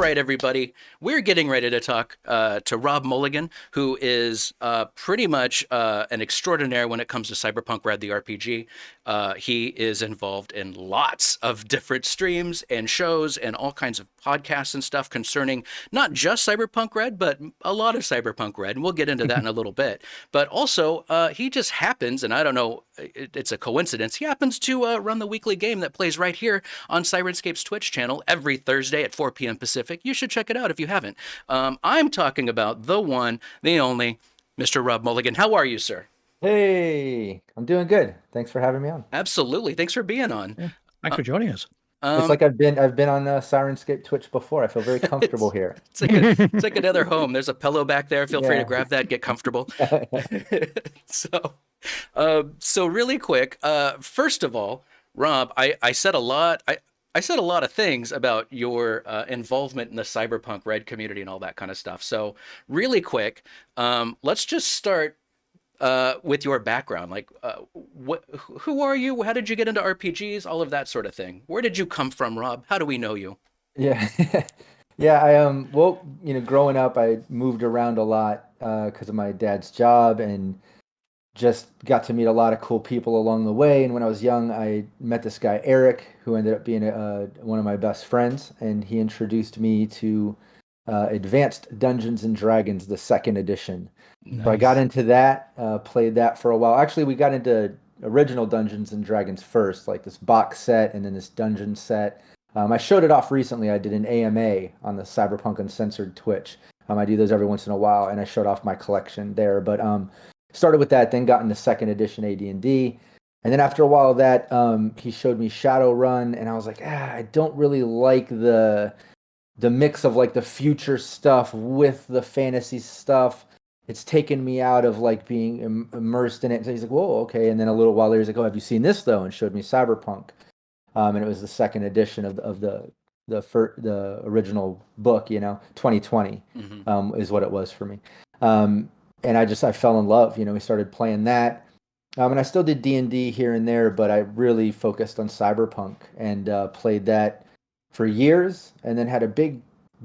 right, everybody. We're getting ready to talk to Rob Mulligan, who is pretty much an extraordinaire when it comes to Cyberpunk RED, the RPG. He is involved in lots of different streams and shows and all kinds of podcasts and stuff concerning not just Cyberpunk RED, but a lot of Cyberpunk RED. And we'll get into that in a little bit. But also, he just happens, and I don't know, it's a coincidence, he happens to run the weekly game that plays right here on Syrinscape's Twitch channel every Thursday at 4 p.m. Pacific. You should check it out if you haven't. I'm talking about the one, the only, Mr. Rob Mulligan. How are you, sir? Hey, I'm doing good. Thanks for having me on. Absolutely. Thanks for being on. Yeah. Thanks Uh, for joining us. It's um, like I've been on Sirenscape Twitch before. I feel very comfortable it's here. it's like another home. There's a pillow back there. Feel free to Yeah. grab that. Get comfortable. so, so really quick. First of all, Rob, I said a lot. I said a lot of things about your involvement in the Cyberpunk Red community and all that kind of stuff. So, really quick, let's just start with your background. Like, who are you? How did you get into RPGs? All of that sort of thing. Where did you come from, Rob? How do we know you? Yeah. Yeah, well, growing up I moved around a lot because of my dad's job and just got to meet a lot of cool people along the way. And when I was young, I met this guy Eric, who ended up being one of my best friends, and he introduced me to Advanced Dungeons and Dragons, the second edition. So I got Nice. into that, played that for a while. Actually, we got into original Dungeons and Dragons first, like this box set and then this dungeon set. I showed it off recently. I did an AMA on the Cyberpunk Uncensored Twitch. I do those every once in a while, and I showed off my collection there. But started with that, then got into second edition AD&D. And then after a while of that, he showed me Shadowrun, and I was like, I don't really like the mix of like the future stuff with the fantasy stuff. It's taken me out of like being immersed in it. So he's like, whoa, okay. And then a little while later, he's like, oh, have you seen this though? And showed me Cyberpunk. And it was the second edition of the original book, 2020 Hmm. is what it was for me. And I fell in love. We started playing that. And I still did D&D here and there, but I really focused on Cyberpunk and played that for years, and then had a big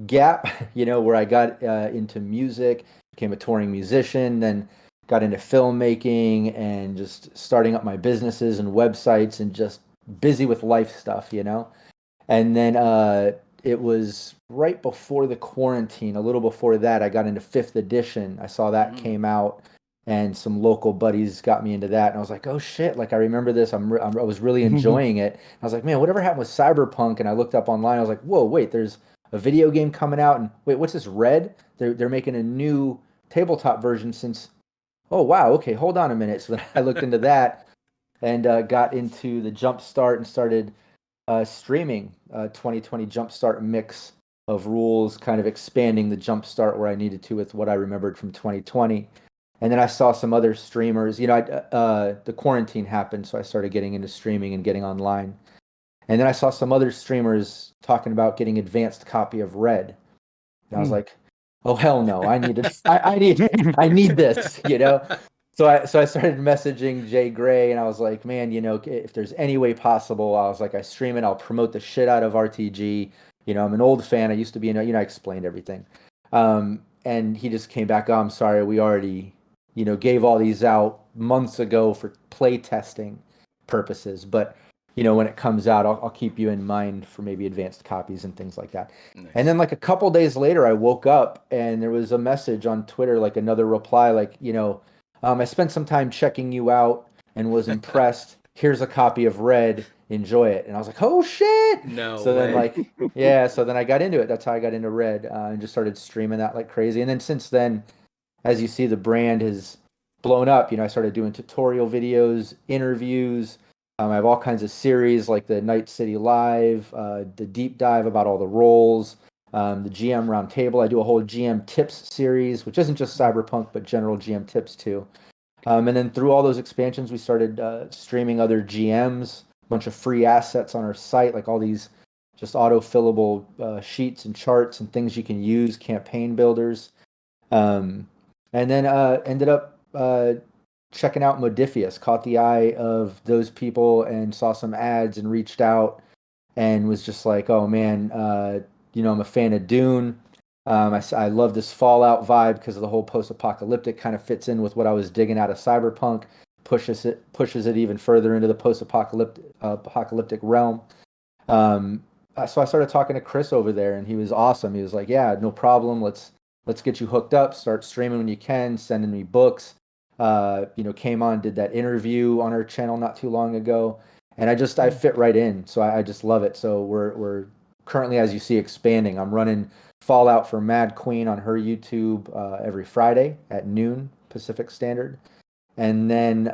gap, where I got into music, became a touring musician, then got into filmmaking and just starting up my businesses and websites and just busy with life stuff. And then it was right before the quarantine, a little before that, I got into fifth edition. I saw that Mm. came out, and some local buddies got me into that, and I was like, oh shit, like I remember this. I was really enjoying it. I was like, man, whatever happened with Cyberpunk? And I looked up online. I was like, whoa, wait, there's a video game coming out, and wait, what's this? Red? They're making a new tabletop version since. Oh wow, okay, hold on a minute. So then I looked into that and got into the Jumpstart and started streaming 2020 Jumpstart mix of rules, kind of expanding the Jumpstart where I needed to with what I remembered from 2020. And then I saw some other streamers. The quarantine happened, so I started getting into streaming and getting online. And then I saw some other streamers talking about getting advanced copy of Red. And I was like, oh hell no, I need it. I need this. So I started messaging Jay Gray, and I was like, man, if there's any way possible, I was like, I stream it, I'll promote the shit out of RTG. I'm an old fan. I used to be I explained everything. And he just came back, oh, I'm sorry, we already, gave all these out months ago for play testing purposes. But, when it comes out, I'll keep you in mind for maybe advanced copies and things like that. And Nice. then like a couple days later, I woke up and there was a message on Twitter, like another reply, like, I spent some time checking you out and was impressed. Here's a copy of Red. Enjoy it. And I was like, oh shit. No So then way. like, yeah, so then I got into it. That's how I got into Red, and just started streaming that like crazy. And then since then, as you see, the brand has blown up. I started doing tutorial videos, interviews. I have all kinds of series like the Night City Live, the deep dive about all the roles, the GM Roundtable. I do a whole GM Tips series, which isn't just Cyberpunk, but general GM Tips too. And then through all those expansions, we started streaming other GMs, a bunch of free assets on our site, like all these just auto-fillable sheets and charts and things you can use, campaign builders. Um, and then ended up checking out Modifius, caught the eye of those people and saw some ads and reached out and was just like, oh man, I'm a fan of Dune. I love this Fallout vibe because of the whole post-apocalyptic kind of fits in with what I was digging out of Cyberpunk, pushes it even further into the post-apocalyptic realm. Um, so I started talking to Chris over there, and he was awesome. He was like, "Yeah, no problem. Let's get you hooked up. Start streaming when you can. Sending me books." Came on, did that interview on our channel not too long ago, and I fit right in. So I just love it. So we're currently, as you see, expanding. I'm running Fallout for Mad Queen on her YouTube every Friday at noon Pacific Standard. And then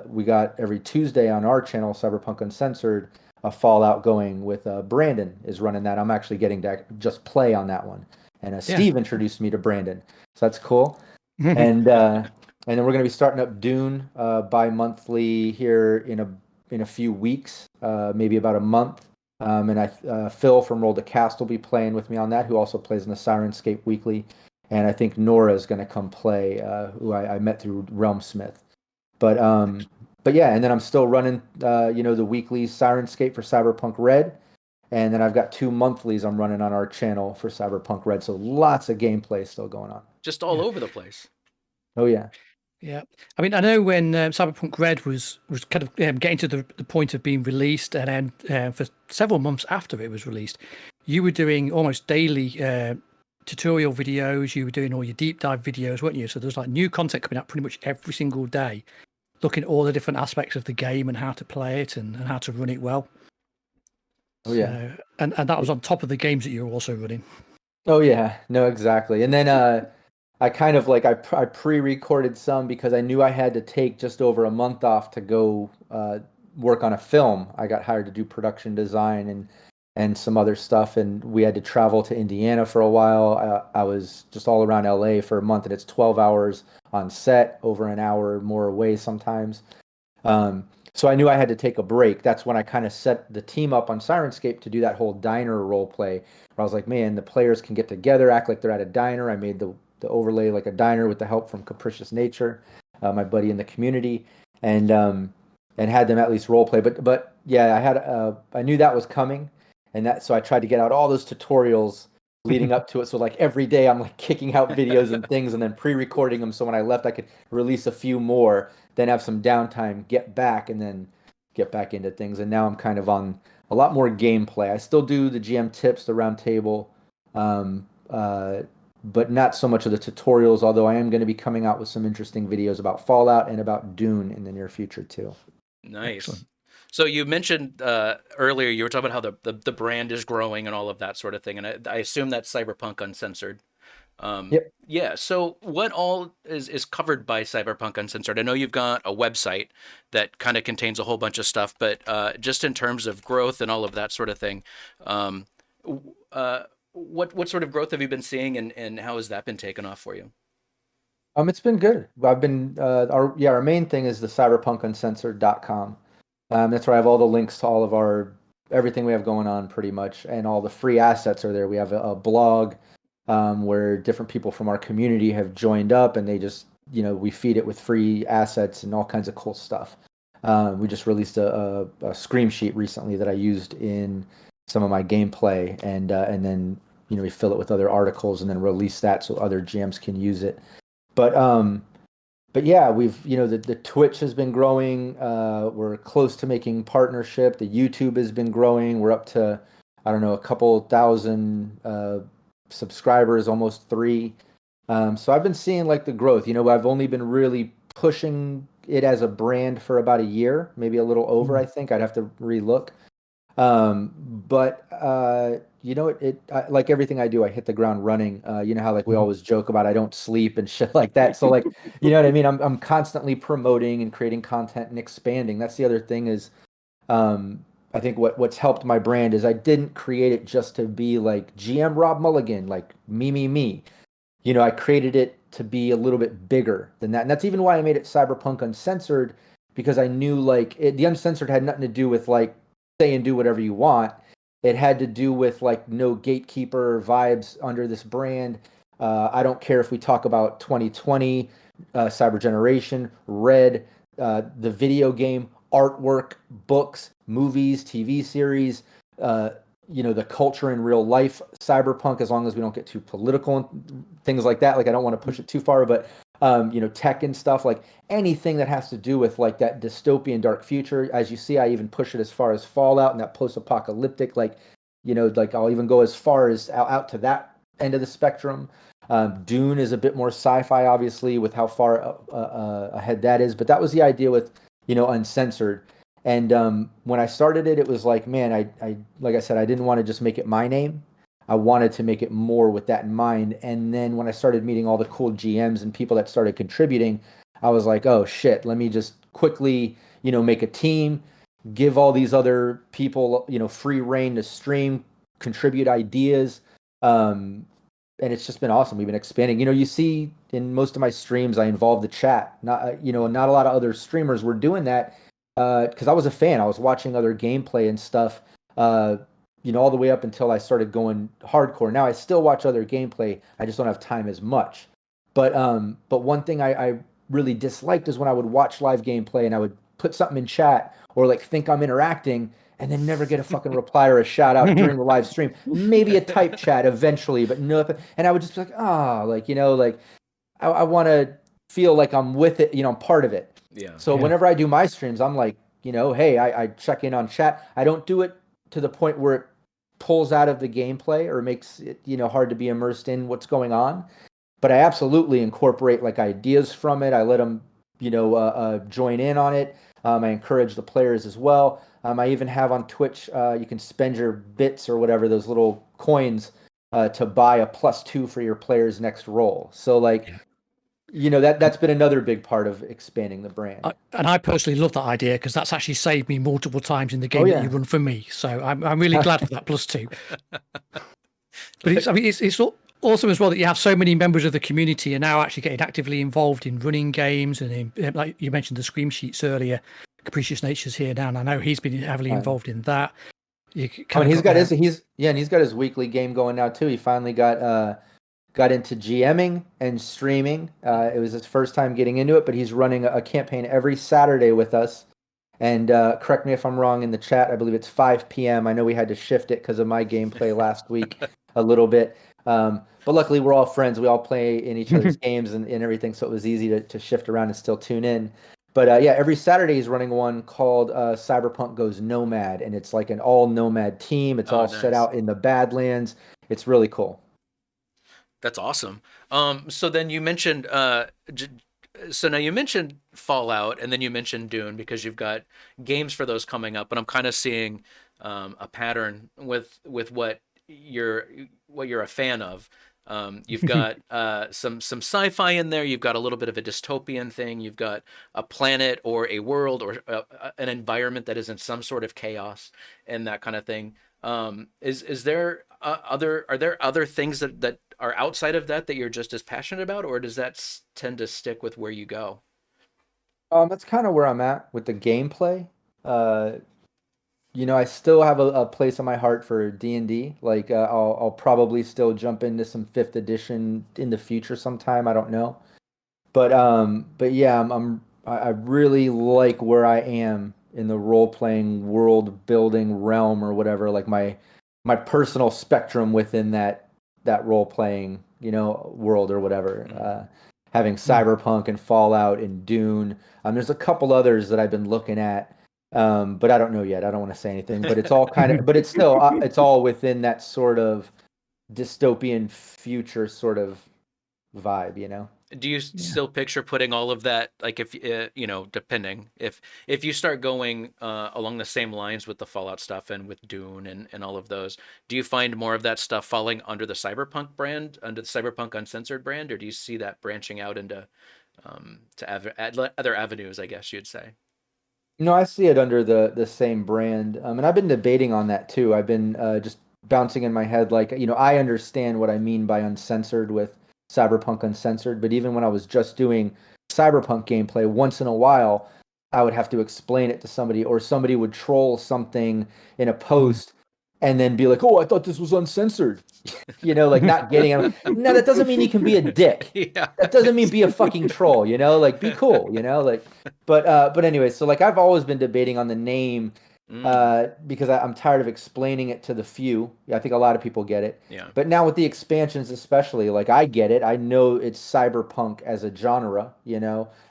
we got every Tuesday on our channel, Cyberpunk Uncensored, a Fallout going with Brandon is running that. I'm actually getting to just play on that one. And Yeah. Steve introduced me to Brandon. So that's cool. And then we're going to be starting up Dune bi-monthly here in a few weeks, maybe about a month. And Phil from Roll the Cast will be playing with me on that, who also plays in the Sirenscape Weekly. And I think Nora is going to come play, who I met through Realm Smith. But yeah, and then I'm still running, the weekly Sirenscape for Cyberpunk RED, and then I've got 2 monthlies I'm running on our channel for Cyberpunk RED. So lots of gameplay still going on. Just all over the place. Oh yeah. Yeah, I mean, I know when Cyberpunk Red was kind of getting to the point of being released, and then for several months after it was released, you were doing almost daily tutorial videos. You were doing all your deep dive videos, weren't you? So there's like new content coming out pretty much every single day, looking at all the different aspects of the game and how to play it and how to run it well. Oh yeah. So, and that was on top of the games that you were also running. Oh yeah. No, exactly. And then I kind of like I pre-recorded some because I knew I had to take just over a month off to go work on a film. I got hired to do production design and some other stuff, and we had to travel to Indiana for a while. I was just all around LA for a month, and it's 12 hours on set, over an hour more away sometimes. So I knew I had to take a break. That's when I kind of set the team up on Sirenscape to do that whole diner role play. Where I was like, man, the players can get together, act like they're at a diner. I made the overlay like a diner with the help from Capricious Nature, my buddy in the community, and had them at least role play. But yeah, I knew that was coming, so I tried to get out all those tutorials leading up to it. So like every day I'm like kicking out videos and things and then pre-recording them so when I left I could release a few more, then have some downtime, get back, and then get back into things. And now I'm kind of on a lot more gameplay. I still do the GM tips, the round table, but not so much of the tutorials, although I am going to be coming out with some interesting videos about Fallout and about Dune in the near future too. Nice. Excellent. So you mentioned earlier you were talking about how the brand is growing and all of that sort of thing, and I assume that's Cyberpunk Uncensored. Yep. Yeah. So what all is covered by Cyberpunk Uncensored? I know you've got a website that kind of contains a whole bunch of stuff, but just in terms of growth and all of that sort of thing, what sort of growth have you been seeing, and how has that been taken off for you? It's been good. I've been our main thing is the cyberpunkuncensored.com. That's where I have all the links to all of our everything we have going on pretty much, and all the free assets are there. We have a blog where different people from our community have joined up, and they just we feed it with free assets and all kinds of cool stuff. We just released a scream sheet recently that I used in some of my gameplay, and then we fill it with other articles and then release that so other GMs can use it. But yeah, we've the Twitch has been growing. We're close to making partnership. The YouTube has been growing. We're up to I don't know a couple thousand subscribers, almost 3. So I've been seeing like the growth. I've only been really pushing it as a brand for about a year, maybe a little over. I think I'd have to relook. But like everything I do, I hit the ground running. You know how like we always joke about I don't sleep and shit like that. So like, you know what I mean? I'm constantly promoting and creating content and expanding. That's the other thing is, I think what's helped my brand is I didn't create it just to be like GM Rob Mulligan, like me. I created it to be a little bit bigger than that. And that's even why I made it Cyberpunk Uncensored, because I knew like the Uncensored had nothing to do with like say and do whatever you want. It had to do with like no gatekeeper vibes under this brand. I don't care if we talk about 2020, Cyber Generation, Red, the video game, artwork, books, movies, TV series, the culture in real life cyberpunk, as long as we don't get too political and things like that. Like, I don't want to push it too far, but tech and stuff, like anything that has to do with like that dystopian dark future. As you see, I even push it as far as Fallout and that post-apocalyptic, like, like I'll even go as far as out to that end of the spectrum. Dune is a bit more sci-fi, obviously, with how far ahead that is. But that was the idea with, Uncensored. And when I started it, it was like, man, I like I said, I didn't want to just make it my name. I wanted to make it more with that in mind. And then when I started meeting all the cool GMs and people that started contributing, I was like, oh shit, let me just quickly, make a team, give all these other people, free reign to stream, contribute ideas. And it's just been awesome. We've been expanding. You see in most of my streams, I involve the chat. Not, not a lot of other streamers were doing that because I was a fan. I was watching other gameplay and stuff, all the way up until I started going hardcore. Now I still watch other gameplay. I just don't have time as much. But one thing I really disliked is when I would watch live gameplay and I would put something in chat or like think I'm interacting and then never get a fucking reply or a shout out during the live stream. Maybe a type chat eventually, but nothing. And I would just be like, I want to feel like I'm with it, I'm part of it. Yeah. So whenever I do my streams, I'm like, hey, I check in on chat. I don't do it to the point where it pulls out of the gameplay or makes it, hard to be immersed in what's going on. But I absolutely incorporate like ideas from it. I let them, join in on it. I encourage the players as well. I even have on Twitch, you can spend your bits or whatever, those little coins, to buy a +2 for your player's next roll. So like, that's been another big part of expanding the brand. And I personally love that idea because that's actually saved me multiple times in the game that you run for me. So I'm really glad for that +2. But it's awesome as well that you have so many members of the community are now actually getting actively involved in running games and in, like you mentioned the scream sheets earlier. Capricious Nature's here now, and I know he's been heavily involved in that. He's got his weekly game going now too. He finally got into GMing and streaming. It was his first time getting into it, but he's running a campaign every Saturday with us. And correct me if I'm wrong in the chat. I believe it's 5 p.m. I know we had to shift it because of my gameplay last week a little bit. But luckily, we're all friends. We all play in each other's games and everything, so it was easy to shift around and still tune in. But every Saturday he's running one called Cyberpunk Goes Nomad, and it's like an all nomad team. It's all nice. Set out in the Badlands. It's really cool. That's awesome. So then you mentioned, so now you mentioned Fallout, and then you mentioned Dune because you've got games for those coming up, and I'm kind of seeing a pattern with what you're a fan of. You've got some sci-fi in there. You've got a little bit of a dystopian thing. You've got a planet or a world or an environment that is in some sort of chaos and that kind of thing. Is there are there other things that are outside of that you're just as passionate about, or does that tend to stick with where you go? That's kind of where I'm at with the gameplay. I still have a place in my heart for D&D. Like I'll probably still jump into some 5th edition in the future sometime. I don't know, but yeah, I really like where I am in the role playing world building realm or whatever. Like my personal spectrum within that role playing world or whatever. Having Cyberpunk and Fallout and Dune. There's a couple others that I've been looking at. But I don't know yet. I don't want to say anything, but it's all but it's still, it's all within that sort of dystopian future sort of vibe, Do you still picture putting all of that, like if, depending, if you start going along the same lines with the Fallout stuff and with Dune and all of those, do you find more of that stuff falling under the Cyberpunk brand, under the Cyberpunk Uncensored brand, or do you see that branching out into to other avenues, I guess you'd say? I see it under the same brand. And I've been debating on that too. I've been just bouncing in my head, like, I understand what I mean by uncensored with Cyberpunk Uncensored, but even when I was just doing Cyberpunk gameplay, once in a while, I would have to explain it to somebody, or somebody would troll something in a post and then be like, oh, I thought this was uncensored. Like not getting it. No, that doesn't mean you can be a dick. Yeah. That doesn't mean be a fucking troll, like be cool, like, but anyway, so like I've always been debating on the name, Mm, because I'm tired of explaining it to the few. Yeah, I think a lot of people get it. yeah. But now with the expansions, especially, like I get it. I know it's cyberpunk as a genre,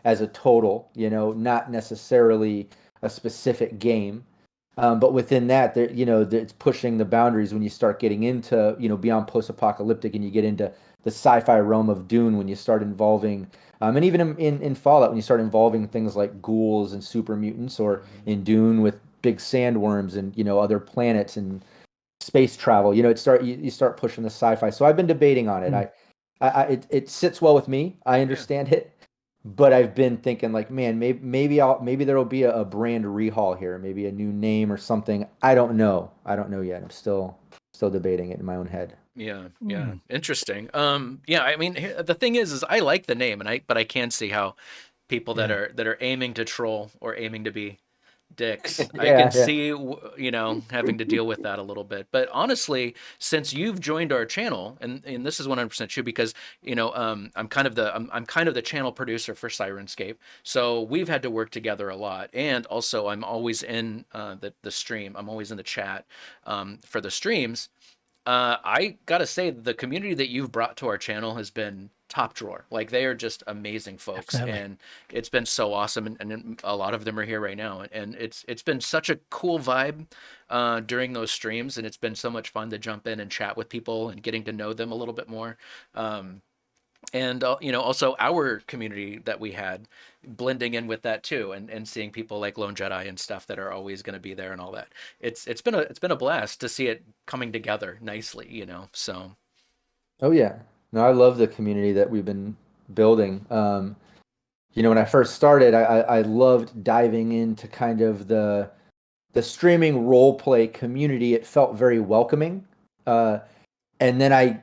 as a total, not necessarily a specific game. But within that, there, it's pushing the boundaries when you start getting into, beyond post-apocalyptic and you get into the sci-fi realm of Dune when you start involving, and even in Fallout when you start involving things like ghouls and super mutants, or Mhm. in Dune with big sandworms and other planets and space travel. You start pushing the sci-fi. So I've been debating on it. Mm. It sits well with me. I Yeah. understand it. But I've been thinking like, man, maybe there'll be a brand rehaul here, maybe a new name or something. I don't know. I don't know yet. I'm still debating it in my own head. Yeah, yeah, Mm. interesting. Yeah, I mean, the thing is I like the name, but I can see how people Yeah. that are aiming to troll or aiming to be dicks, I can Yeah, yeah. see, having to deal with that a little bit. But honestly, since you've joined our channel, and this is 100% true because, I'm kind of the channel producer for Sirenscape. So we've had to work together a lot. And also I'm always in the stream. I'm always in the chat for the streams. I gotta say, the community that you've brought to our channel has been top drawer. Like they are just amazing folks, Definitely. and it's been so awesome. And a lot of them are here right now, and it's been such a cool vibe during those streams, and it's been so much fun to jump in and chat with people and getting to know them a little bit more. And also our community that we had blending in with that too, and seeing people like Lone Jedi and stuff that are always going to be there and all that. It's been a blast to see it coming together nicely, so Oh yeah. No, I love the community that we've been building. When I first started, I loved diving into kind of the streaming role play community. It felt very welcoming. Uh, and then I,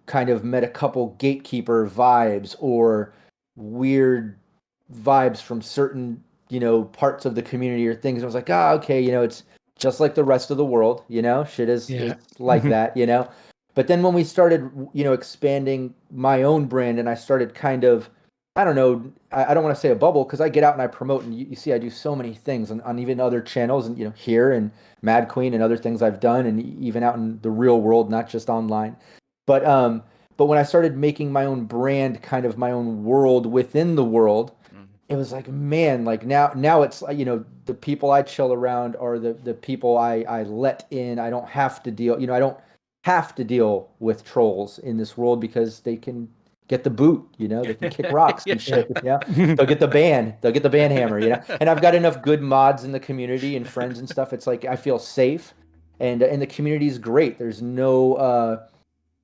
kind of met a couple gatekeeper vibes or weird vibes from certain, parts of the community or things. I was like, okay, it's just like the rest of the world, shit is Yeah. like that. But then when we started, expanding my own brand and I started kind of, I don't know, I don't want to say a bubble because I get out and I promote and you see I do so many things on even other channels and, here and Mad Queen and other things I've done and even out in the real world, not just online. But but when I started making my own brand, kind of my own world within the world, mhm. it was like, man, like now it's like, the people I chill around are the people I let in. I don't have to deal, I don't have to deal with trolls in this world because they can get the boot, they can kick rocks Yeah. and shit, they'll get the ban hammer, and I've got enough good mods in the community and friends and stuff. It's like I feel safe, and the community is great. There's no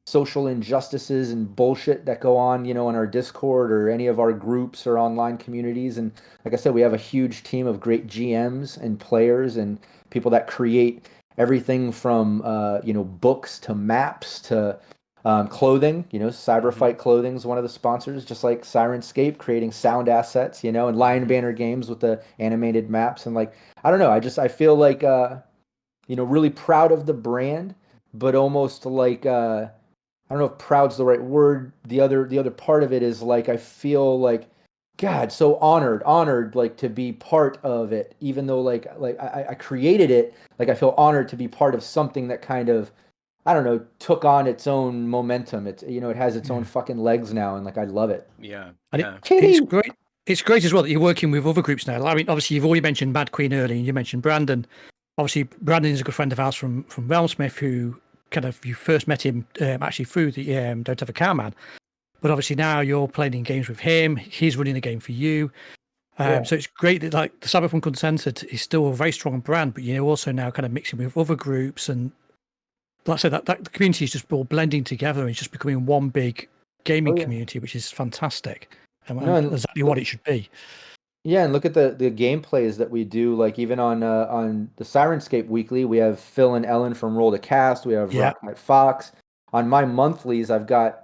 social injustices and bullshit that go on, in our Discord or any of our groups or online communities. And like I said, we have a huge team of great GMs and players and people that create everything from, books to maps to clothing. Mhm. Cyberfight Clothing is one of the sponsors, just like Sirenscape, creating sound assets, and Lion Mhm. Banner Games with the animated maps. And like, I don't know, I feel like, really proud of the brand, but almost like, I don't know if proud's the right word. The other part of it is like I feel like God, so honored like to be part of it, even though like I created it, like I feel honored to be part of something that kind of, I don't know, took on its own momentum. It has its own Yeah. fucking legs now, and like I love it. Yeah, And yeah. it's Kitty. great. It's great as well that you're working with other groups now. I mean, obviously, you've already mentioned Mad Queen earlier, and you mentioned Brandon. Obviously, Brandon is a good friend of ours from Realmsmith, who kind of you first met him actually through the Don't Have a Car Man. But obviously now you're playing games with him. He's running a game for you. Yeah. So it's great that like the Cyberpunk Uncensored is still a very strong brand, but you're also now kind of mixing with other groups, and like I said, that the community is just all blending together and it's just becoming one big Oh gaming yeah. community, which is fantastic No, and and exactly what look, it should be. yeah, and look at the gameplays that we do. Like even on the Sirenscape Weekly, we have Phil and Ellen from Roll to Cast. We have Yeah, Rock Knight Fox. On my monthlies, I've got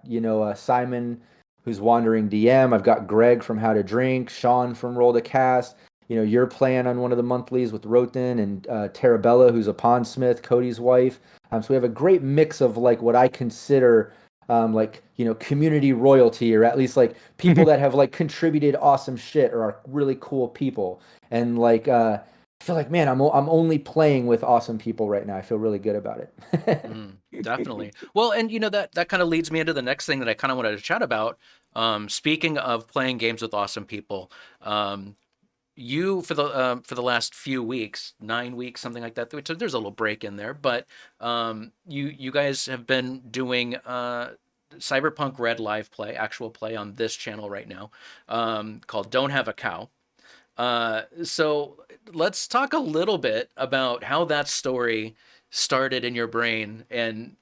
Simon, who's Wandering DM. I've got Greg from How to Drink, Sean from Roll to Cast. You're playing on one of the monthlies with Roten and Tarabella, who's a pondsmith, Cody's wife. So we have a great mix of like what I consider like community royalty, or at least like people that have like contributed awesome shit or are really cool people. And like I feel like, man, I'm only playing with awesome people right now. I feel really good about it. Definitely. Well, and that kind of leads me into the next thing that I kind of wanted to chat about. Speaking of playing games with awesome people, you for the last few weeks, 9 weeks, something like that. There's a little break in there, but you guys have been doing Cyberpunk RED live play, actual play on this channel right now, called "Don't Have a Cow." So let's talk a little bit about how that story started in your brain, and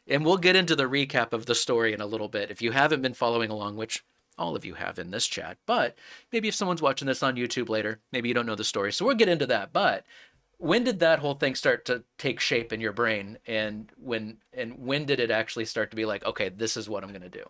we'll get into the recap of the story in a little bit. If you haven't been following along, which all of you have in this chat, but maybe if someone's watching this on YouTube later, maybe you don't know the story. So we'll get into that. But when did that whole thing start to take shape in your brain, and when did it actually start to be like, okay, this is what I'm gonna do?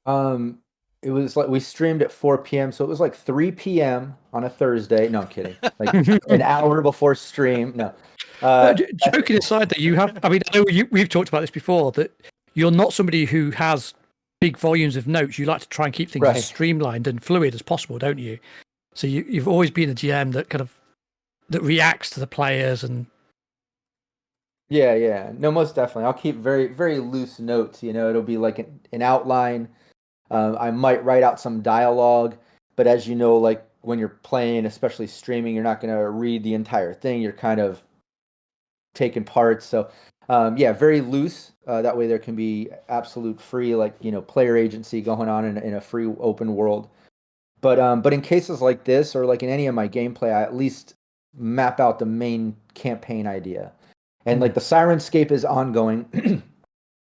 Um, it was like we streamed at 4 p.m., so it was like 3 p.m. on a Thursday. No, I'm kidding. Like an hour before stream. No. No, Uh, joking aside, that you have, I mean, I know we've talked about this before, that you're not somebody who has big volumes of notes. You like to try and keep things as right. streamlined and fluid as possible, don't you? So you've always been a GM that kind of that reacts to the players and Yeah, yeah. No, most definitely. I'll keep very, very loose notes. It'll be like an outline. I might write out some dialogue, but as you know, like when you're playing, especially streaming, you're not going to read the entire thing. You're kind of taking parts. So, yeah, very loose. That way there can be absolute free, like, player agency going on in a free open world. But in cases like this, or like in any of my gameplay, I at least map out the main campaign idea. And like the Syrinscape is ongoing.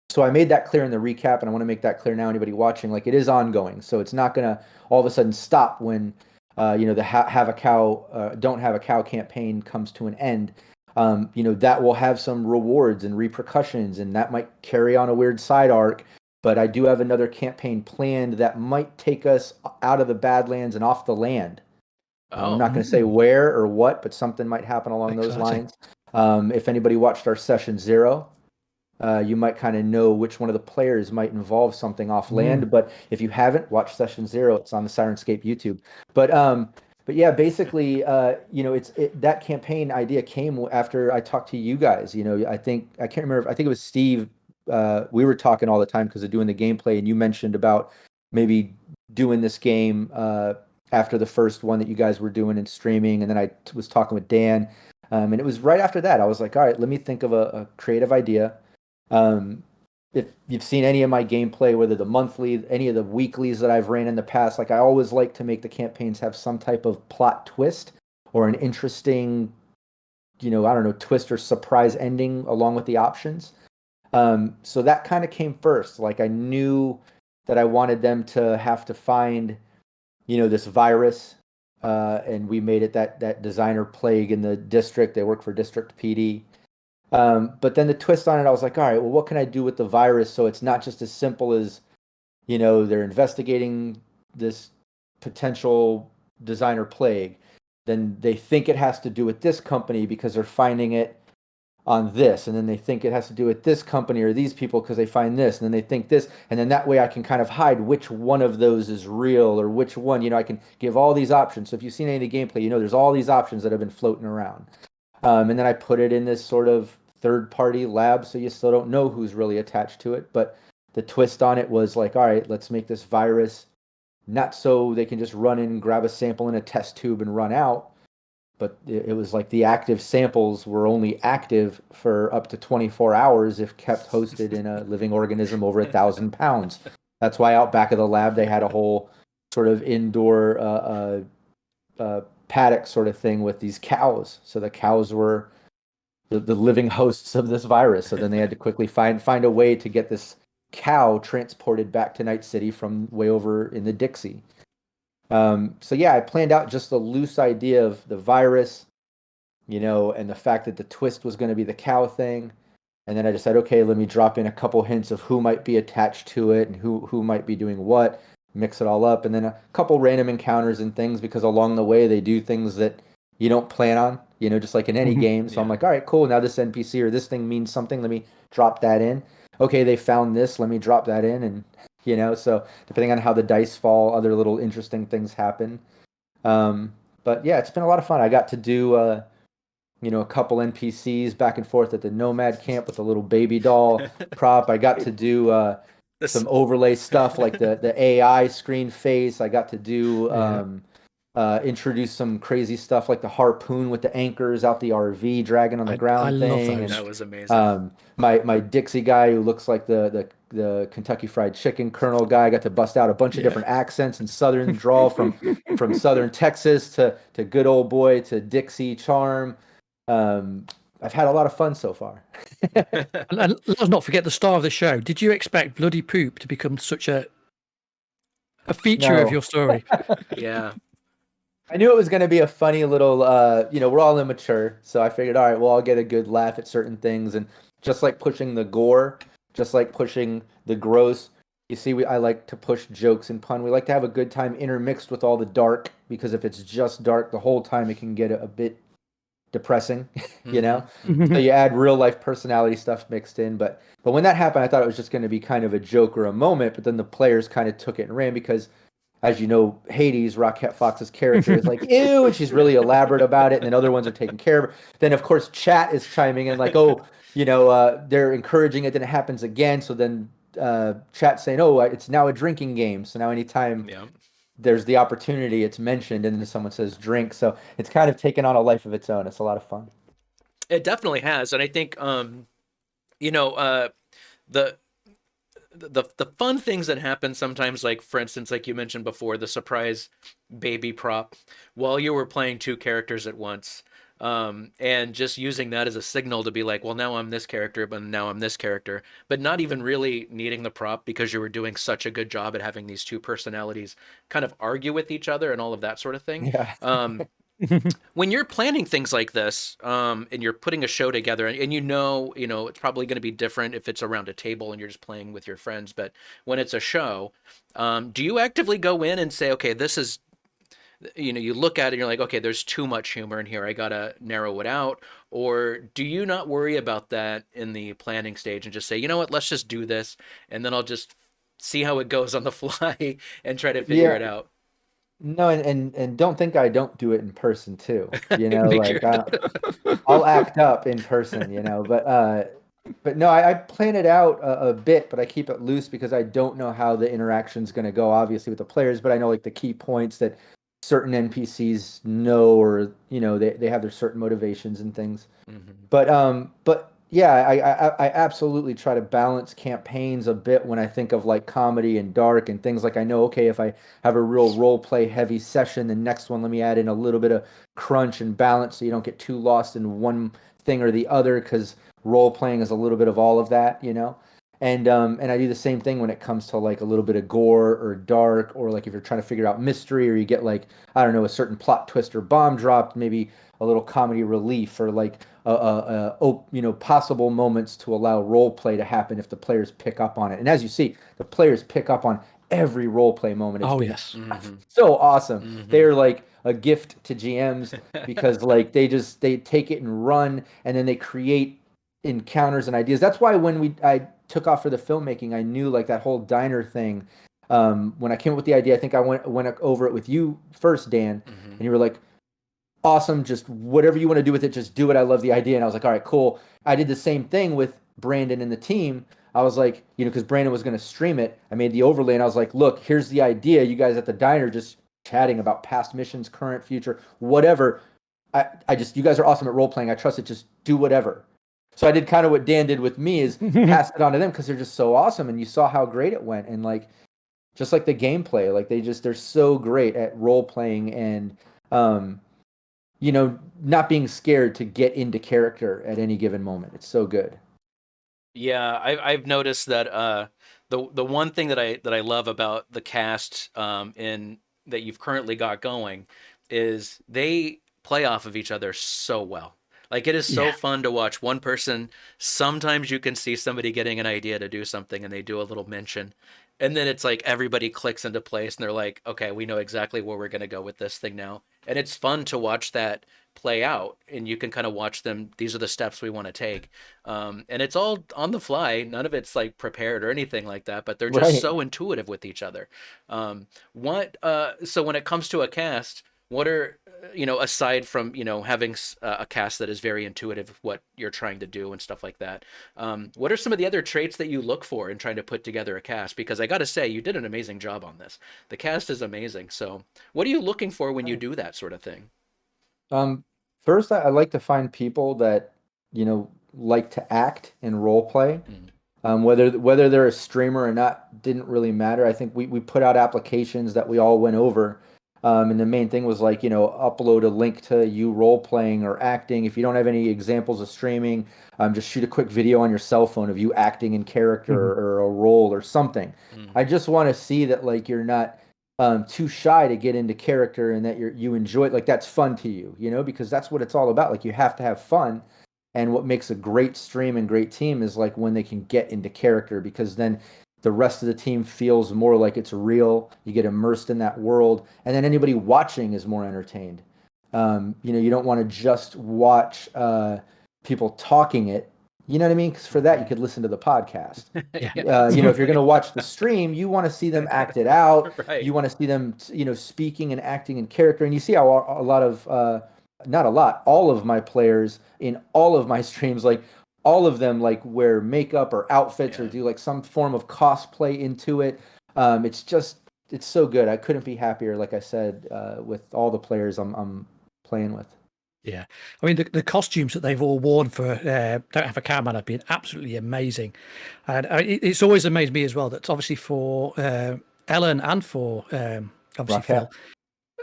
So I made that clear in the recap, and I want to make that clear now. Anybody watching, like, it is ongoing, so it's not gonna all of a sudden stop when, the have a cow, don't have a cow campaign comes to an end. That will have some rewards and repercussions, and that might carry on a weird side arc. But I do have another campaign planned that might take us out of the Badlands and off the land. I'm Oh, not going to say where or what, but something might happen along those exciting. lines. If anybody watched our session 0, you might kind of know which one of the players might involve something off land. But if you haven't, watch session 0. It's on the Sirenscape YouTube. But yeah, basically, that campaign idea came after I talked to you guys. I think I can't remember. I think it was Steve. We were talking all the time because of doing the gameplay, and you mentioned about maybe doing this game after the first one that you guys were doing and streaming, and then I was talking with Dan. And it was right after that. I was like, all right, let me think of a creative idea. If you've seen any of my gameplay, whether the monthly, any of the weeklies that I've ran in the past, like I always like to make the campaigns have some type of plot twist or an interesting, I don't know, twist or surprise ending along with the options. So that kind of came first. Like I knew that I wanted them to have to find, this virus, and we made it that designer plague in the district. They work for District PD. But then the twist on it, I was like, all right, well, what can I do with the virus so it's not just as simple as, they're investigating this potential designer plague. Then they think it has to do with this company because they're finding it on this. And then they think it has to do with this company or these people because they find this. And then they think this. And then that way I can kind of hide which one of those is real or which one, I can give all these options. So if you've seen any of the gameplay, there's all these options that have been floating around. And then I put it in this sort of third-party lab, so you still don't know who's really attached to it. But the twist on it was like, all right, let's make this virus not so they can just run in and grab a sample in a test tube and run out. But it was like the active samples were only active for up to 24 hours if kept hosted in a living organism over 1,000 pounds. That's why out back of the lab they had a whole sort of indoor paddock sort of thing with these cows. So the cows were the living hosts of this virus. So then they had to quickly find a way to get this cow transported back to Night City from way over in the Dixie. So yeah, I planned out just a loose idea of the virus, and the fact that the twist was going to be the cow thing. And then I decided, okay, let me drop in a couple hints of who might be attached to it and who might be doing what, mix it all up, and then a couple random encounters and things because along the way they do things that you don't plan on, just like in any game. So I'm like, all right, cool. Now this NPC or this thing means something. Let me drop that in. Okay, they found this. Let me drop that in. And, so depending on how the dice fall, other little interesting things happen. But yeah, it's been a lot of fun. I got to do a couple NPCs back and forth at the Nomad camp with a little baby doll prop. I got to do This, some overlay stuff like the AI screen face. I got to do Yeah. introduce some crazy stuff like the harpoon with the anchors out the RV dragging on the I ground love thing, and those. that was amazing. my Dixie guy who looks like the Kentucky Fried Chicken Colonel guy. Got to bust out a bunch of Yeah. different accents and Southern drawl from Southern Texas to good old boy to Dixie charm. I've had a lot of fun so far. And let's not forget the star of the show. Did you expect bloody poop to become such a feature of No. your story? Yeah. I knew it was going to be a funny little, we're all immature, so I figured, all right, well, I'll get a good laugh at certain things, and just like pushing the gore, just like pushing the gross, you see, I like to push jokes and pun. We like to have a good time intermixed with all the dark, because if it's just dark the whole time, it can get a bit depressing, you know? So you add real life personality stuff mixed in, but when that happened, I thought it was just going to be kind of a joke or a moment, but then the players kind of took it and ran because, as you know, Hades, Rocket Fox's character, is like, ew, and she's really elaborate about it, and then other ones are taking care of her. Then, of course, chat is chiming in like, oh, they're encouraging it, then it happens again. So then chat saying, oh, it's now a drinking game. So now anytime Yeah. there's the opportunity, it's mentioned, and then someone says drink. So it's kind of taken on a life of its own. It's a lot of fun. It definitely has, and I think you know, the the fun things that happen sometimes, like for instance, like you mentioned before, the surprise baby prop while you were playing two characters at once, and just using that as a signal to be like, well, now I'm this character, but now I'm this character, but not even really needing the prop because you were doing such a good job at having these two personalities kind of argue with each other and all of that sort of thing. Yeah. When you're planning things like this, and you're putting a show together, and it's probably going to be different if it's around a table and you're just playing with your friends, but when it's a show, do you actively go in and say, okay, this is, you look at it and you're like, okay, there's too much humor in here, I gotta narrow it out? Or do you not worry about that in the planning stage and just say, you know what, let's just do this, and then I'll just see how it goes on the fly and try to figure it Yeah. out? No, and don't think I don't do it in person too. Figure. Like I'll act up in person, but no, I plan it out a bit, but I keep it loose because I don't know how the interaction's going to go, obviously, with the players, but I know like the key points that certain NPCs know, or they have their certain motivations and things. Mhm. But yeah, I absolutely try to balance campaigns a bit when I think of like comedy and dark and things. Like I know, okay, if I have a real role play heavy session, the next one let me add in a little bit of crunch and balance so you don't get too lost in one thing or the other, because role playing is a little bit of all of that. And I do the same thing when it comes to like a little bit of gore or dark, or like if you're trying to figure out mystery, or you get like, I don't know, a certain plot twist or bomb dropped, maybe a little comedy relief, or like possible moments to allow role play to happen if the players pick up on it. And as you see, the players pick up on every role play moment. It's Oh been yes. Mhm. so awesome. Mhm. They're like a gift to GMs because like they take it and run, and then they create encounters and ideas. That's why when I took off for the filmmaking, I knew like that whole diner thing. When I came up with the idea, I think I went over it with you first, Dan, Mhm. and you were like, awesome, just whatever you want to do with it, just do it. I love the idea. And I was like, all right, cool. I did the same thing with Brandon and the team. I was like, because Brandon was going to stream it, I made the overlay and I was like, look, here's the idea. You guys at the diner just chatting about past missions, current, future, whatever. I just, you guys are awesome at role playing. I trust it. Just do whatever. So I did kind of what Dan did with me, is pass it on to them because they're just so awesome. And you saw how great it went. And like, just like the gameplay, like they're so great at role playing, and, not being scared to get into character at any given moment. It's so good. Yeah, I've noticed that the one thing that I love about the cast, in that you've currently got going, is they play off of each other so well. Like it is so Yeah. fun to watch one person. Sometimes you can see somebody getting an idea to do something and they do a little mention. And then it's like everybody clicks into place and they're like, okay, we know exactly where we're going to go with this thing now. And it's fun to watch that play out, and you can kind of watch them. These are the steps we want to take, and it's all on the fly. None of it's like prepared or anything like that, but they're just Right. so intuitive with each other. What So when it comes to a cast, What are, aside from, having a cast that is very intuitive of what you're trying to do and stuff like that, what are some of the other traits that you look for in trying to put together a cast? Because I got to say, you did an amazing job on this. The cast is amazing. So, what are you looking for when you do that sort of thing? Um, First, I like to find people that, like to act and role play. Mm. Whether they're a streamer or not didn't really matter. I think we put out applications that we all went over. And the main thing was like, upload a link to you role playing or acting. If you don't have any examples of streaming, just shoot a quick video on your cell phone of you acting in character Mhm. or a role or something. Mm. I just want to see that like you're not too shy to get into character and that you enjoy it, like that's fun to you, because that's what it's all about. Like you have to have fun. And what makes a great stream and great team is like when they can get into character, because then the rest of the team feels more like it's real. You get immersed in that world, and then anybody watching is more entertained. You don't want to just watch people talking it. You know what I mean? Because for that, you could listen to the podcast. Yeah. Yeah. If you're going to watch the stream, you want to see them act it out. Right. You want to see them, speaking and acting in character. And you see how a lot of, not a lot, all of my players in all of my streams, like all of them, like wear makeup or outfits or Yeah. do like some form of cosplay into it. It's so good. I couldn't be happier, like I said, with all the players I'm playing with. Yeah, I mean the costumes that they've all worn for Don't Have a Cameraman have been absolutely amazing, and it's always amazed me as well. That's obviously for Ellen and for obviously Phil.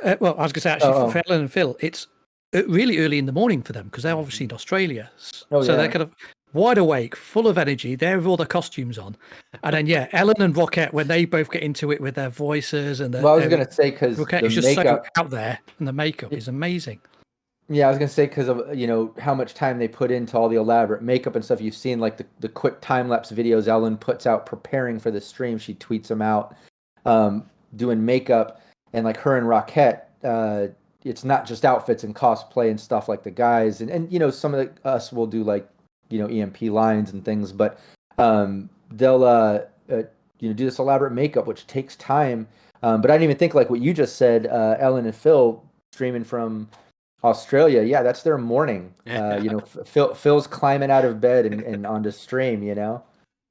Rocket. Well, I was going to say Oh, actually for oh, Ellen and Phil, it's really early in the morning for them because they're obviously in Mhm. Australia, oh so they're yeah. kind of wide awake, full of energy. They're with all their costumes on, and then yeah, Ellen and Rocket when they both get into it with their voices and Well, I was the gonna say because Rocket the is just so makeup. out there, and the makeup is amazing. Yeah, I was gonna say because of how much time they put into all the elaborate makeup and stuff. You've seen like the quick time lapse videos Ellen puts out preparing for the stream. She tweets them out, doing makeup, and like her and Rocket. It's not just outfits and cosplay and stuff like the guys, and some of us will do like EMP lines and things, but they'll do this elaborate makeup which takes time. But I didn't even think like what you just said, Ellen and Phil streaming from Australia, yeah, that's their morning. Phil's climbing out of bed and onto stream. Yeah.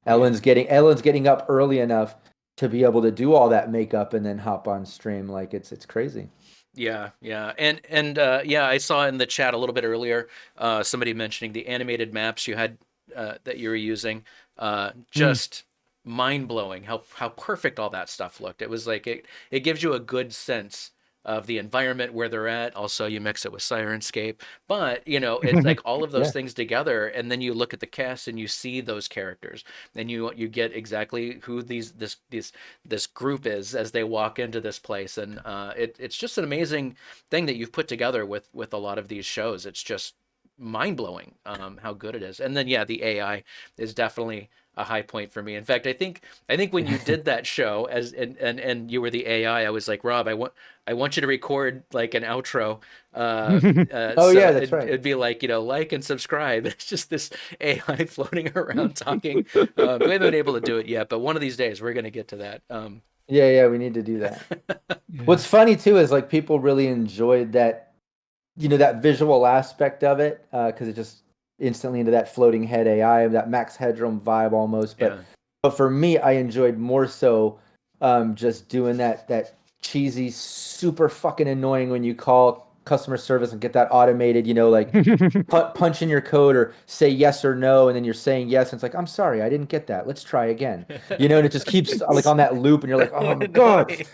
Ellen's getting up early enough to be able to do all that makeup and then hop on stream. Like it's crazy. Yeah, yeah, and yeah, I saw in the chat a little bit earlier, somebody mentioning the animated maps you had, that you were using. Mm. Just mind blowing how perfect all that stuff looked. It was like it gives you a good sense of the environment where they're at. Also, you mix it with Syrinscape, but it's like all of those Yeah. things together, and then you look at the cast and you see those characters, and you get exactly who this group is as they walk into this place, and it's just an amazing thing that you've put together with a lot of these shows. It's just mind blowing, how good it is. And then yeah, the AI is definitely a high point for me. In fact, I think when you did that show as and you were the AI, I was like, Rob, I want you to record like an outro. Oh So yeah, that's right. it'd be like, like and subscribe. It's just this AI floating around talking. We haven't been able to do it yet, but one of these days we're gonna get to that. Yeah, yeah, we need to do that. Yeah. What's funny too is like people really enjoyed that, that visual aspect of it, because it just instantly into that floating head AI, that Max Headroom vibe almost. But Yeah. but for me, I enjoyed more so just doing that cheesy, super fucking annoying when you call customer service and get that automated, like punch in your code or say yes or no, and then you're saying yes, and it's like, I'm sorry, I didn't get that. Let's try again. And it just keeps like on that loop, and you're like, So oh my god. annoying.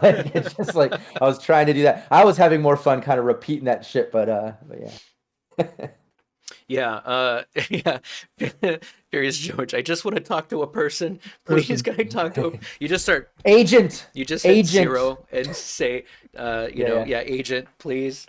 Like, it's just like I was trying to do that. I was having more fun kind of repeating that shit, but yeah. Yeah, yeah. Furious George, I just want to talk to a person. Please, Person. can I talk to a... You just start, Agent, you just hit agent. zero and say, Yeah, yeah. yeah, agent, please.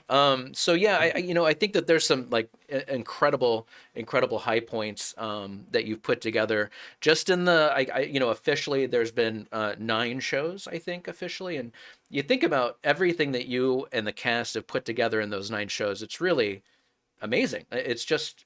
So yeah, I think that there's some like incredible high points, that you've put together just in officially there's been 9 shows, I think, officially. And you think about everything that you and the cast have put together in those 9 shows, it's really amazing. It's just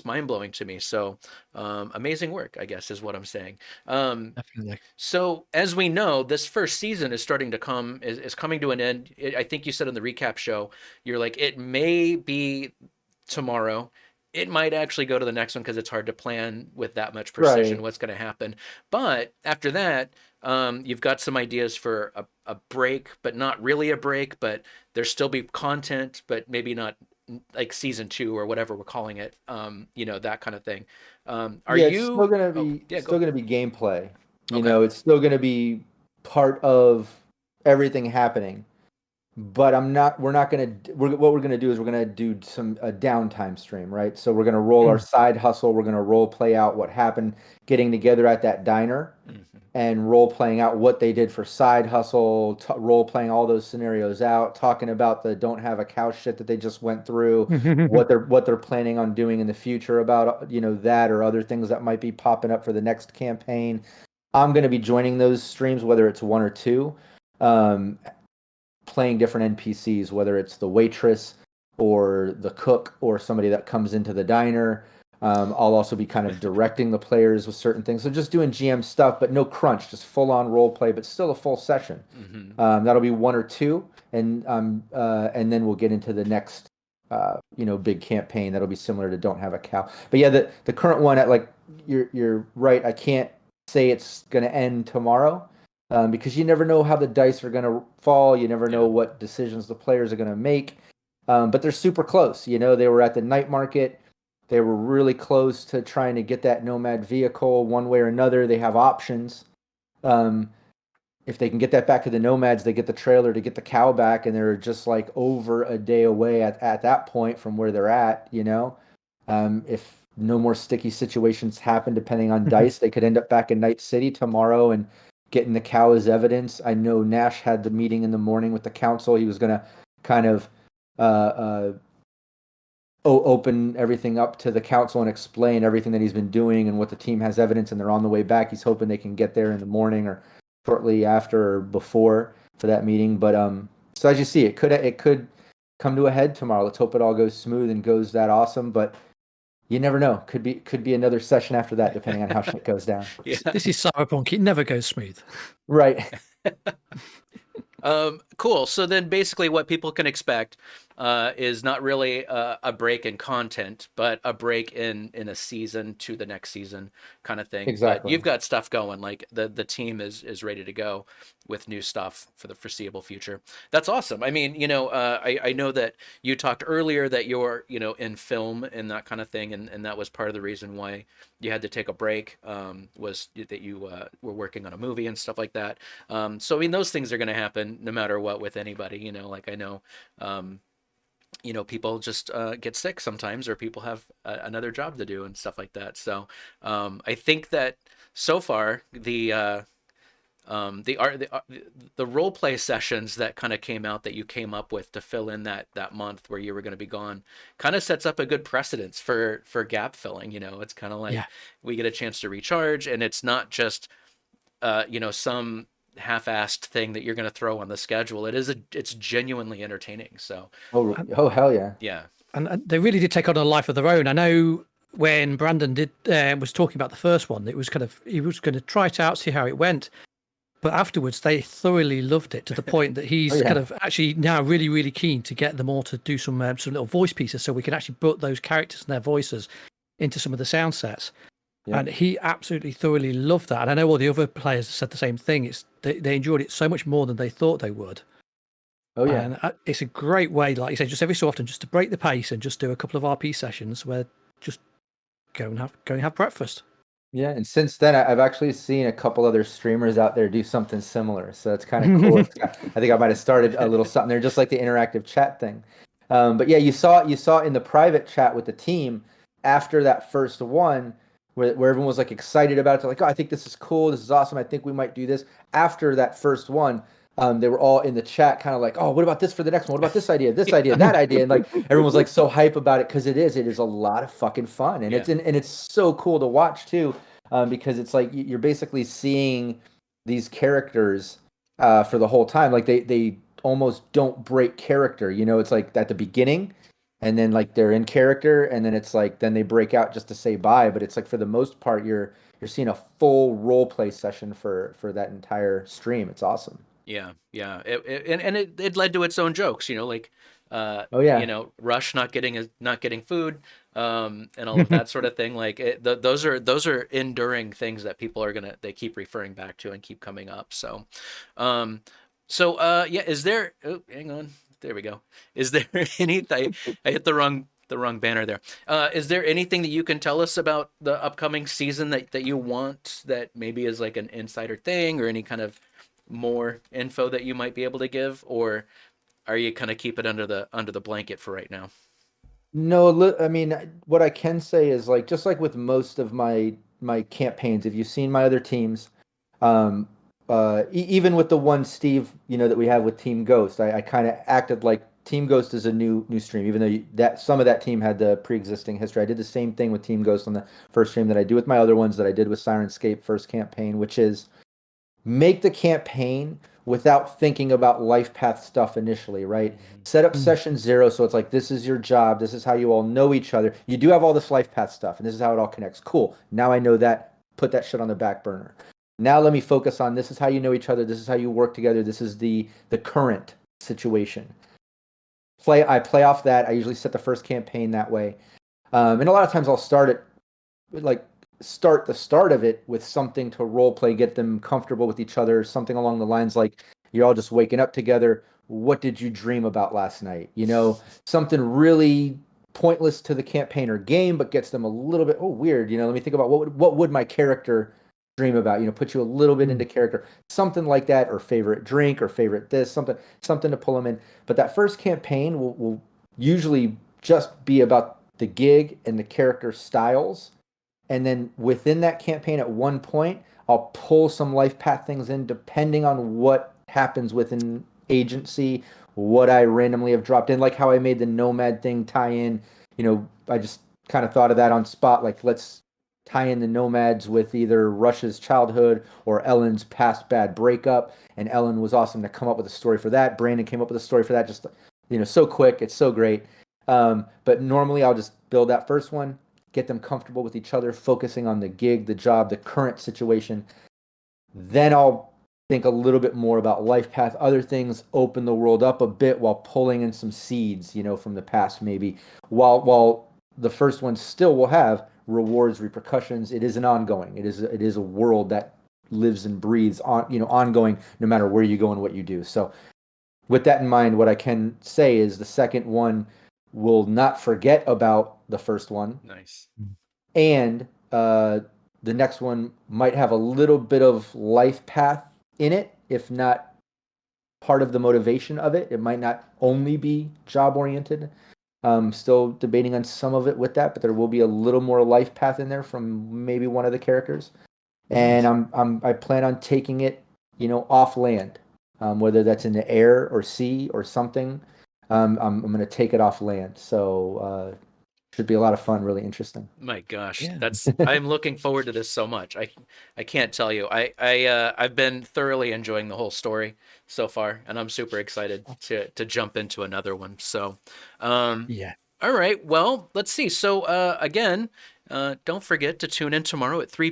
mind blowing to me. So amazing work, I guess, is what I'm saying. Definitely. So as we know, this first season is starting to is coming to an end. I think you said in the recap show, you're like, it may be tomorrow. It might actually go to the next one because it's hard to plan with that much precision Right. what's going to happen. But after that, you've got some ideas for a break, but not really a break. But there still be content, but maybe not like season two or whatever we're calling it. That kind of thing. Are Yeah, it's you? Oh, yeah, go. still gonna be gameplay. Okay. It's still gonna be part of everything happening. But we're not gonna what we're gonna do is we're gonna do some a downtime stream, right? So we're gonna roll our Mm. side hustle, we're gonna role play out what happened getting together at that diner Mhm. and role playing out what they did for side hustle, role playing all those scenarios out, talking about the don't have a cow shit that they just went through, what they're planning on doing in the future about that or other things that might be popping up for the next campaign. I'm going to be joining those streams, whether it's one or two, um, playing different NPCs, whether it's the waitress or the cook or somebody that comes into the diner. I'll also be kind of directing the players with certain things. So just doing GM stuff, but no crunch, just full on role play, but still a full session. Hmm. That'll be one or two, and then we'll get into the next, big campaign that'll be similar to Don't Have a Cow. But yeah, the current one at like you're right. I can't say it's going to end tomorrow, because you never know how the dice are going to fall. You never know Yeah. what decisions the players are going to make. But they're super close. They were at the night market. They were really close to trying to get that Nomad vehicle one way or another. They have options. Um, if they can get that back to the Nomads, they get the trailer to get the cow back, and they're just like over a day away at that point from where they're at. If no more sticky situations happen, depending on dice, they could end up back in Night City tomorrow and getting the cow as evidence. I know Nash had the meeting in the morning with the council. He was going to kind of uh, uh, open everything up to the council and explain everything that he's been doing and what the team has evidence, and they're on the way back. He's hoping they can get there in the morning or shortly after or before for that meeting. But so as you see, it could come to a head tomorrow. Let's hope it all goes smooth and goes that awesome. But you never know. Could be another session after that, depending on how shit goes down. Yeah. This is Cyberpunk. It never goes smooth. Right. Cool. So then basically what people can expect is not really a break in content, but a break in a season to the next season kind of thing. But Exactly. you've got stuff going, like the team is ready to go with new stuff for the foreseeable future. That's awesome. I mean, I know that you talked earlier that you're, in film and that kind of thing, and that was part of the reason why you had to take a break, was that you were working on a movie and stuff like that. So I mean, those things are going to happen no matter what with anybody. Like I know, people just get sick sometimes, or people have another job to do and stuff like that. So I think that so far the role play sessions that kind of came out that you came up with to fill in that month where you were going to be gone kind of sets up a good precedence for gap filling. It's kind of like Yeah. we get a chance to recharge, and it's not just some half-assed thing that you're going to throw on the schedule. It's genuinely entertaining. So Oh, oh hell yeah. yeah. And they really did take on a life of their own. I know when Brandon did was talking about the first one, it was kind of he was going to try it out, see how it went. But afterwards, they thoroughly loved it to the point that Oh he's kind yeah. of actually now really, really keen to get them all to do some little voice pieces so we can actually put those characters and their voices into some of the sound sets. Yeah. And he absolutely thoroughly loved that. And I know all the other players have said the same thing. They enjoyed it so much more than they thought they would. Oh yeah. And it's a great way, like you say, just every so often, just to break the pace and just do a couple of RP sessions where just go and have breakfast. Yeah, and since then, I've actually seen a couple other streamers out there do something similar. So it's kind of cool. I think I might have started a little something there, just like the interactive chat thing. But yeah, you saw in the private chat with the team after that first one, where everyone was like excited about it. They're like, oh, I think this is cool. This is awesome. I think we might do this. After that first one, they were all in the chat, kind of like, oh, what about this for the next one? What about this idea, that idea? And like everyone was like so hype about it because it is a lot of fucking fun, and Yeah. it's so cool to watch too, because it's like you're basically seeing these characters for the whole time. Like they almost don't break character. It's like at the beginning, and then like they're in character, and then it's like then they break out just to say bye. But it's like for the most part, you're seeing a full role play session for that entire stream. It's awesome. Yeah, yeah, it led to its own jokes, like, Oh yeah. Rush not getting food, and all of that sort of thing. Like, those are enduring things that people they keep referring back to and keep coming up. So, um, yeah, is there? Oh, hang on, there we go. Is there anything? I hit the wrong banner there. Is there anything that you can tell us about the upcoming season that you want that maybe is like an insider thing or any kind of more info that you might be able to give, or are you kind of keep it under the blanket for right now? No, I mean, what I can say is like just like with most of my campaigns, if you've seen my other teams, um, even with the one Steve, that we have with Team Ghost, I kind of acted like Team Ghost is a new stream, even though that some of that team had the pre-existing history. I did the same thing with Team Ghost on the first stream that I do with my other ones that I did with Sirenscape first campaign, which is make the campaign without thinking about life path stuff initially, right? Set up session 0 so it's like this is your job, this is how you all know each other. You do have all this life path stuff, and this is how it all connects. Cool. Now I know that. Put that shit on the back burner. Now let me focus on this is how you know each other, this is how you work together, this is the current situation. I play off that. I usually set the first campaign that way. And a lot of times I'll start the start of it with something to role play, get them comfortable with each other, something along the lines like you're all just waking up together. What did you dream about last night? Something really pointless to the campaign or game, but gets them a little bit, weird. Let me think about what would my character dream about? Put you a little bit into character, something like that, or favorite drink or favorite this, something to pull them in. But that first campaign will usually just be about the gig and the character styles, and then within that campaign at one point I'll pull some life path things in depending on what happens within agency, what I randomly have dropped in, like how I made the nomad thing tie in. I just kind of thought of that on spot, like let's tie in the nomads with either Rush's childhood or Ellen's past bad breakup, and Ellen was awesome to come up with a story for that. Brandon came up with a story for that, just so quick. It's so great. But normally I'll just build that first one, get them comfortable with each other, focusing on the gig, the job, the current situation. Then I'll think a little bit more about life path, other things, open the world up a bit while pulling in some seeds, from the past maybe. While the first one still will have rewards, repercussions. It is an ongoing. It is a world that lives and breathes ongoing, no matter where you go and what you do. So with that in mind, what I can say is the second one will not forget about the first one. Nice. And the next one might have a little bit of life path in it, if not part of the motivation of it. It might not only be job oriented. Still debating on some of it with that, but there will be a little more life path in there from maybe one of the characters. And I plan on taking it, off land, whether that's in the air or sea or something. I'm going to take it off land. So should be a lot of fun, really interesting. My gosh, Yeah. I'm looking forward to this so much. I can't tell you. I've been thoroughly enjoying the whole story so far, and I'm super excited to jump into another one. So, Yeah. all right. Well, let's see. So, again, don't forget to tune in tomorrow at 4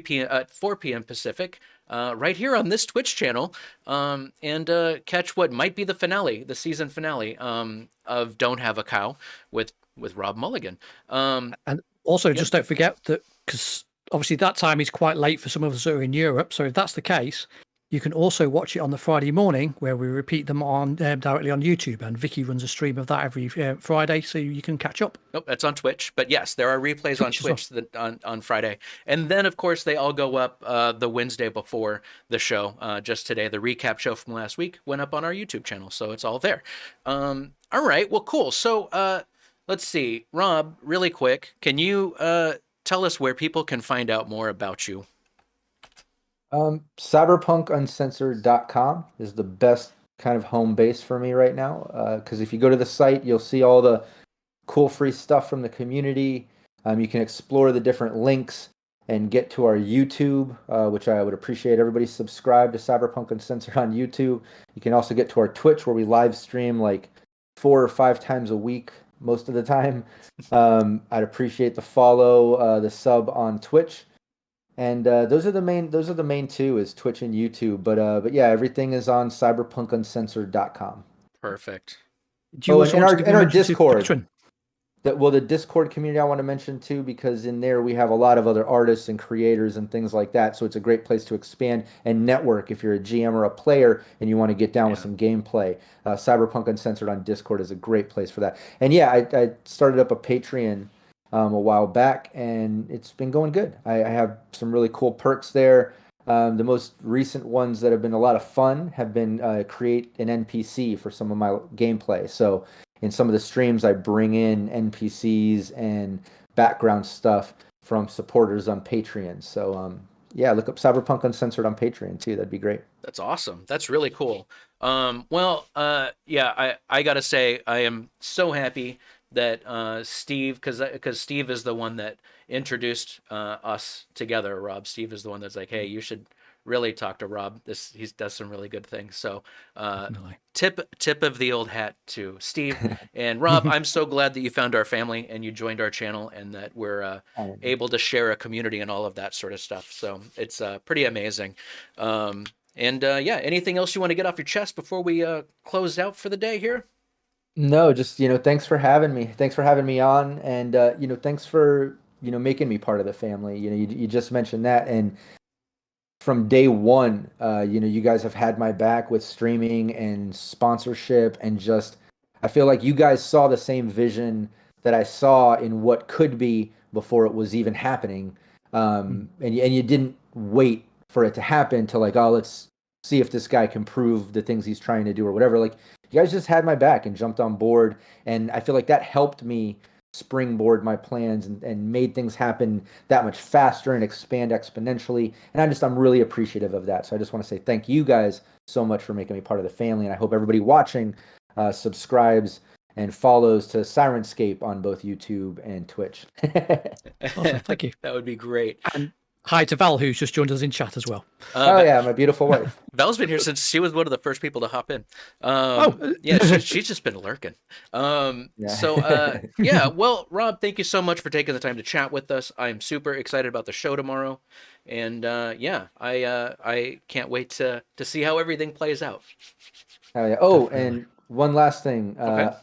p.m. Pacific, right here on this Twitch channel, and catch what might be the season finale, of Don't Have a Cow with Rob Mulligan. And also, just don't forget that, because obviously that time is quite late for some of us who are in Europe. So if that's the case, you can also watch it on the Friday morning, where we repeat them on directly on YouTube. And Vicky runs a stream of that every Friday, so you can catch up. Nope, that's on Twitch. But yes, there are replays on Twitch on Friday. And then, of course, they all go up the Wednesday before the show. Just today, the recap show from last week went up on our YouTube channel, so it's all there. All right, well, cool. So let's see. Rob, really quick, can you tell us where people can find out more about you? Cyberpunkuncensored.com is the best kind of home base for me right now, because if you go to the site, you'll see all the cool free stuff from the community. You can explore the different links and get to our YouTube, which I would appreciate everybody subscribe to Cyberpunk Uncensored on YouTube. You can also get to our Twitch, where we live stream like 4 or 5 times a week, most of the time. I'd appreciate the follow, the sub on Twitch. And those are the main. Those are the main two, is Twitch and YouTube. But yeah, everything is on cyberpunkuncensored.com. Perfect. Do you Oh, also and want to give a our mention to Discord. Patron? The Discord community I want to mention too, because in there we have a lot of other artists and creators and things like that. So it's a great place to expand and network if you're a GM or a player and you want to get down with some gameplay. Cyberpunk Uncensored on Discord is a great place for that. And yeah, I started up a Patreon a while back, and it's been going good. I have some really cool perks there. The most recent ones that have been a lot of fun have been create an NPC for some of my gameplay. So in some of the streams, I bring in NPCs and background stuff from supporters on Patreon. So yeah, look up Cyberpunk Uncensored on Patreon too. That'd be great. That's awesome. That's really cool. Yeah, I gotta say, I am so happy that Steve, because Steve is the one that introduced us together. Rob, Steve is the one that's like, hey, you should really talk to Rob. He does some really good things. So tip of the old hat to Steve and Rob. I'm so glad that you found our family and you joined our channel, and that we're able to share a community and all of that sort of stuff. So it's pretty amazing. Yeah, anything else you want to get off your chest before we close out for the day here? No, just thanks for having me. Thanks for having me on, and thanks for making me part of the family. You just mentioned that, and from day one, you guys have had my back with streaming and sponsorship, and just I feel like you guys saw the same vision that I saw in what could be before it was even happening, and you didn't wait for it to happen to like, oh, let's see if this guy can prove the things he's trying to do or whatever. Like, you guys just had my back and jumped on board, and I feel like that helped me springboard my plans and made things happen that much faster and expand exponentially. And I'm really appreciative of that. So I just want to say thank you guys so much for making me part of the family, and I hope everybody watching subscribes and follows to Syrinscape on both YouTube and Twitch. Awesome, thank you. That would be great. And hi to Val, who's just joined us in chat as well. Oh yeah, my beautiful wife. Val's been here since she was one of the first people to hop in. Yeah, she's just been lurking. Yeah, well, Rob, thank you so much for taking the time to chat with us. I'm super excited about the show tomorrow, and yeah, I can't wait to see how everything plays out. Oh yeah. Oh, and one last thing. Okay.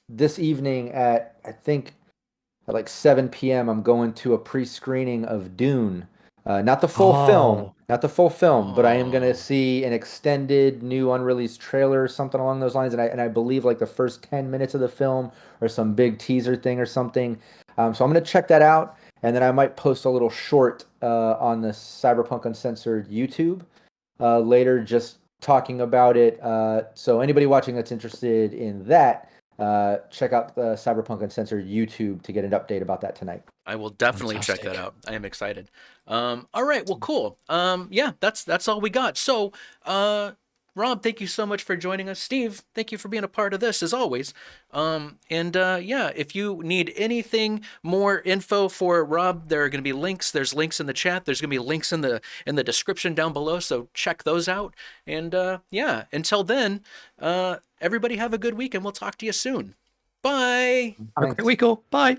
This evening at I think at like 7 p.m. I'm going to a pre-screening of Dune. Not the full film, but I am going to see an extended new unreleased trailer, something along those lines. And I believe like the first 10 minutes of the film or some big teaser thing or something. So I'm going to check that out. And then I might post a little short on the Cyberpunk Uncensored YouTube later, just talking about it. So anybody watching that's interested in that, check out the Cyberpunk Uncensored YouTube to get an update about that tonight. I will definitely check that out. I am excited. All right, well, cool. Yeah, that's all we got. So, Rob, thank you so much for joining us. Steve, thank you for being a part of this as always. Yeah, if you need anything more info for Rob, there are going to be links. There's links in the chat. There's going to be links in the description down below. So check those out. And yeah, until then, everybody have a good week, and we'll talk to you soon. Bye. Have a great week all. Bye.